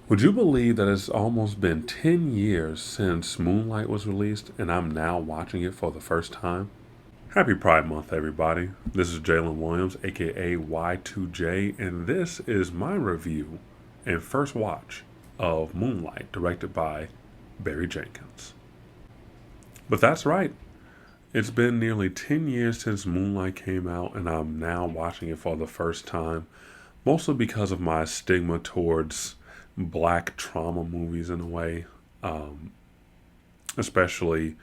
Would you believe that it's almost been 10 years since Moonlight was released and I'm now watching it for the first time? Happy Pride Month, everybody. This is Jalen Williams, aka Y2J, and this is my review and first watch of Moonlight, directed by Barry Jenkins. But that's right, it's been nearly 10 years since Moonlight came out, and I'm now watching it for the first time, mostly because of my stigma towards black trauma movies in a way, especially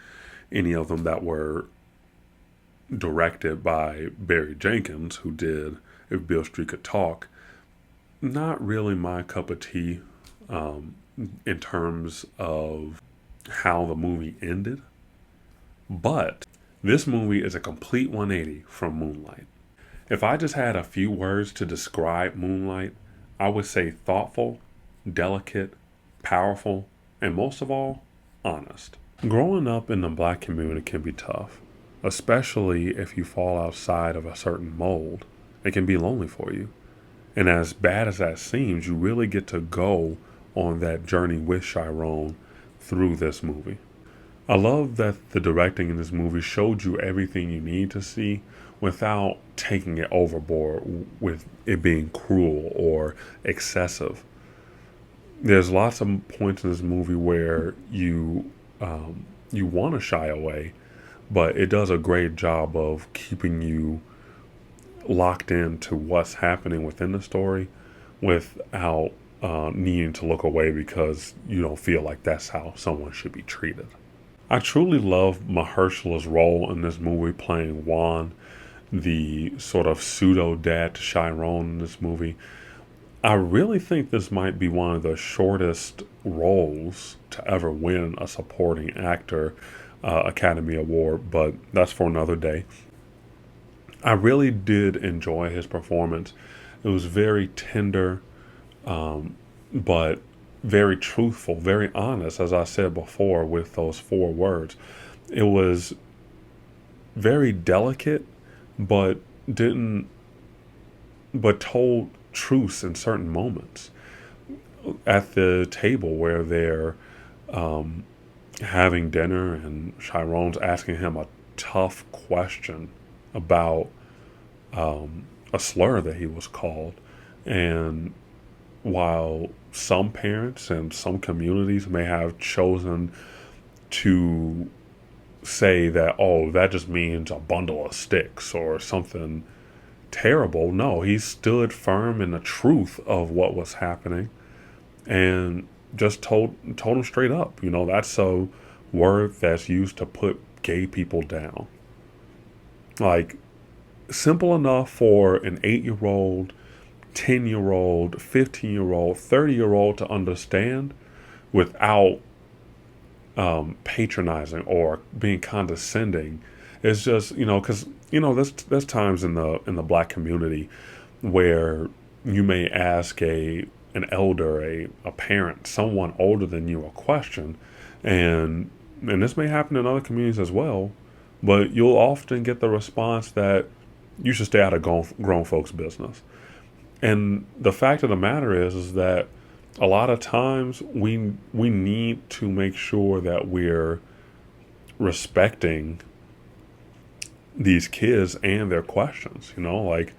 any of them that were directed by Barry Jenkins, who did If Beale Street Could Talk. Not really my cup of tea um, in terms of how the movie ended, but this movie is a complete 180 from Moonlight. If I just had a few words to describe Moonlight, I would say thoughtful, delicate, powerful, and most of all, honest. Growing up in the black community can be tough, especially if you fall outside of a certain mold. It can be lonely for you. And as bad as that seems, you really get to go on that journey with Chiron through this movie. I love that the directing in this movie showed you everything you need to see without taking it overboard with it being cruel or excessive. There's lots of points in this movie where you want to shy away, but it does a great job of keeping you locked into what's happening within the story without needing to look away because you don't feel like that's how someone should be treated. I truly love Mahershala's role in this movie, playing Juan, the sort of pseudo dad to Chiron in this movie. I really think this might be one of the shortest roles to ever win a supporting actor Academy Award, but that's for another day. I really did enjoy his performance. It was very tender, but very truthful, very honest, as I said before, with those four words. It was very delicate, but didn't, but told truths in certain moments. At the table where they're having dinner and Chiron's asking him a tough question about a slur that he was called. And while some parents and some communities may have chosen to say that, oh, that just means a bundle of sticks or something terrible, no, he stood firm in the truth of what was happening and just told him straight up. That's a word that's used to put gay people down. Like, simple enough for an 8-year old, 10-year old, 15-year old, 30-year old to understand without patronizing or being condescending. It's just, because there's times in the black community where you may ask an elder, a parent, someone older than you, a question, and this may happen in other communities as well, but you'll often get the response that you should stay out of grown folks' business. And the fact of the matter is that a lot of times we need to make sure that we're respecting these kids and their questions. Like,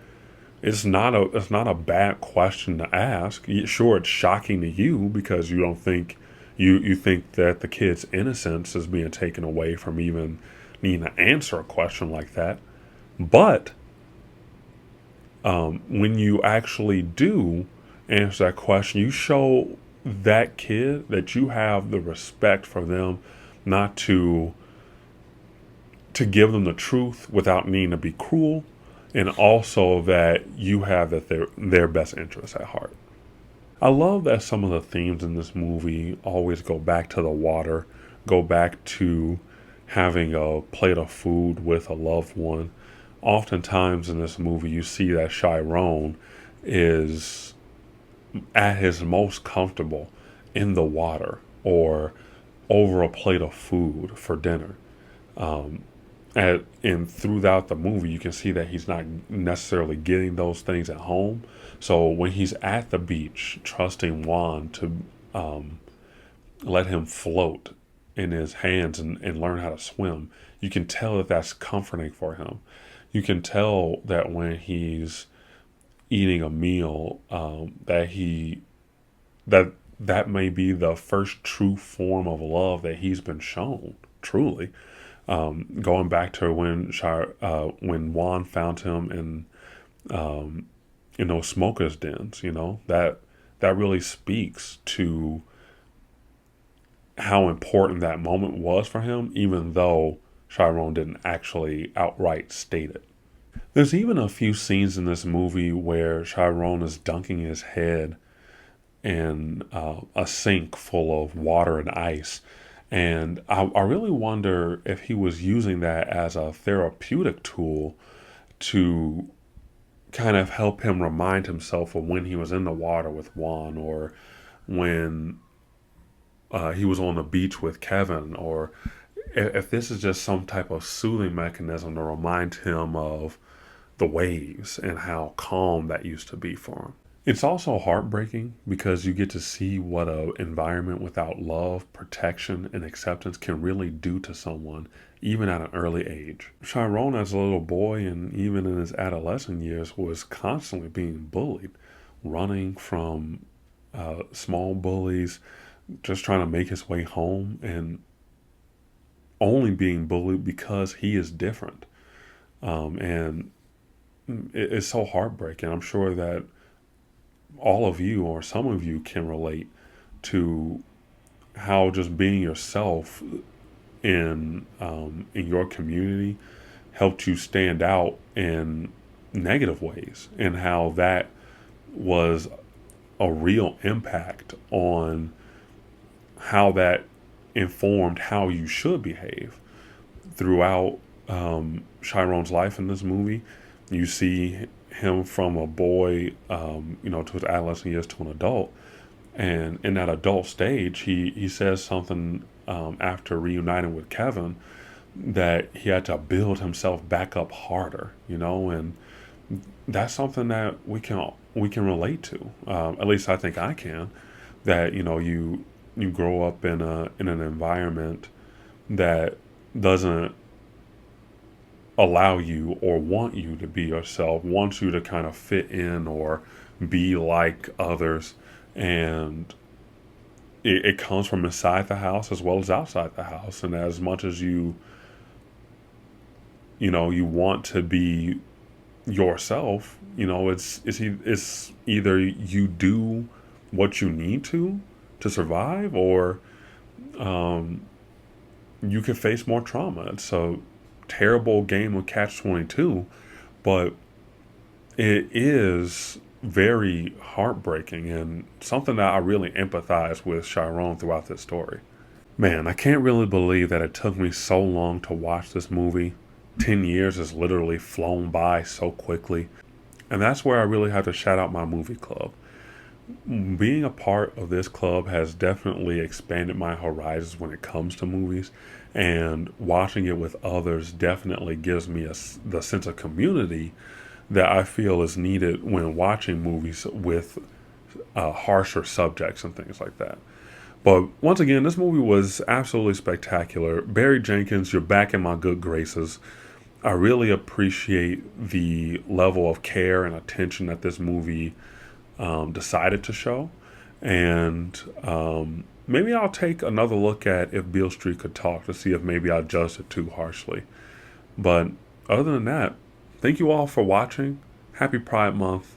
it's not a bad question to ask. Sure, it's shocking to you because you don't think you think that the kid's innocence is being taken away from even needing to answer a question like that. But when you actually do answer that question, you show that kid that you have the respect for them, not to give them the truth without needing to be cruel, and also that you have that their best interests at heart. I love that some of the themes in this movie always go back to the water, go back to having a plate of food with a loved one. Oftentimes in this movie, you see that Chiron is at his most comfortable in the water or over a plate of food for dinner. And throughout the movie, you can see that he's not necessarily getting those things at home. So when he's at the beach, trusting Juan to let him float in his hands and learn how to swim, you can tell that that's comforting for him. You can tell that when he's eating a meal, that that may be the first true form of love that he's been shown. Truly, going back to when Juan found him in those smokers dens, that really speaks to how important that moment was for him, even though Chiron didn't actually outright state it. There's even a few scenes in this movie where Chiron is dunking his head in a sink full of water and ice. And I really wonder if he was using that as a therapeutic tool to kind of help him remind himself of when he was in the water with Juan, or when he was on the beach with Kevin, or if this is just some type of soothing mechanism to remind him of the waves and how calm that used to be for him. It's also heartbreaking because you get to see what an environment without love, protection, and acceptance can really do to someone, even at an early age. Chiron, as a little boy and even in his adolescent years, was constantly being bullied, running from small bullies, just trying to make his way home, and only being bullied because he is different. And it's so heartbreaking. I'm sure that all of you or some of you can relate to how just being yourself in your community helped you stand out in negative ways, and how that was a real impact on how that informed how you should behave throughout Chiron's life in this movie. You see him from a boy, to his adolescent years to an adult, and in that adult stage, he says something after reuniting with Kevin, that he had to build himself back up harder, and that's something that we can relate to. At least I think I can. That you grow up in an environment that doesn't allow you or want you to be yourself, wants you to kind of fit in or be like others. And it comes from inside the house as well as outside the house. And as much as you want to be yourself, it's either you do what you need to survive, or you could face more trauma. It's a terrible game of catch-22, but it is very heartbreaking and something that I really empathize with Chiron throughout this story. Man, I can't really believe that it took me so long to watch this movie. 10 years has literally flown by so quickly. And that's where I really have to shout out my movie club. Being a part of this club has definitely expanded my horizons when it comes to movies, and watching it with others definitely gives me the sense of community that I feel is needed when watching movies with harsher subjects and things like that. But once again, this movie was absolutely spectacular. Barry Jenkins, you're back in my good graces. I really appreciate the level of care and attention that this movie decided to show. And maybe I'll take another look at If Beale Street Could Talk to see if maybe I judged it too harshly. But other than that, thank you all for watching. Happy Pride Month.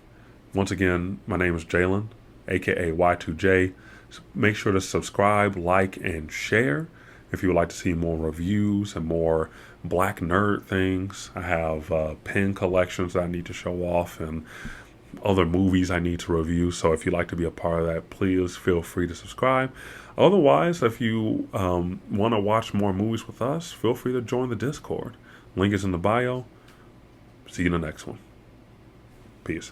Once again, my name is Jalen, aka Y2J. Make sure to subscribe, like, and share if you would like to see more reviews and more black nerd things. I have pen collections that I need to show off, and other movies I need to review. So if you'd like to be a part of that, please feel free to subscribe. Otherwise, if you want to watch more movies with us, feel free to join the Discord. Link is in the bio. See you in the next one. Peace.